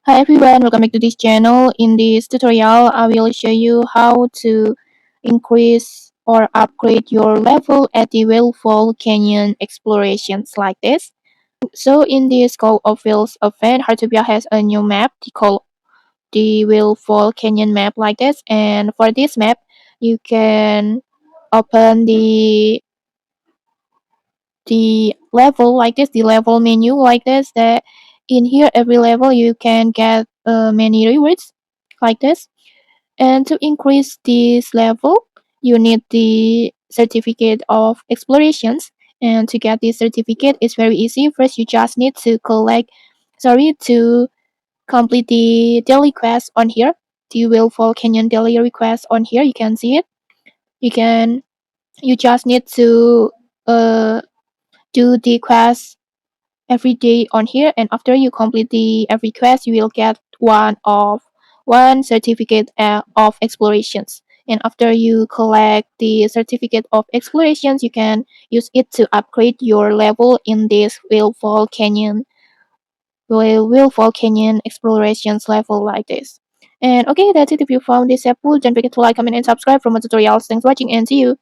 Hi everyone, welcome back to this channel. In this tutorial, I will show you how to increase or upgrade your level at the Whalefall Canyon explorations like this. So in this Call of Whales event, Heartopia has a new map called the Whalefall Canyon map like this. And for this map, you can open the level like this, the level menu like this. That in here, every level you can get many rewards like this. And to increase this level, you need the certificate of explorations. And to get this certificate, it's very easy. First, you just need to to complete the daily quest on here. The Whalefall Canyon daily request on here. You can see it. You can. You just need to do the quest every day on here, and after you complete the every quest you will get one certificate of explorations. And after you collect the certificate of explorations, you can use it to upgrade your level in this Whalefall Canyon explorations level like this. And okay, that's it. If you found this helpful, don't forget to like, comment, and subscribe for more tutorials. Thanks for watching, and see you.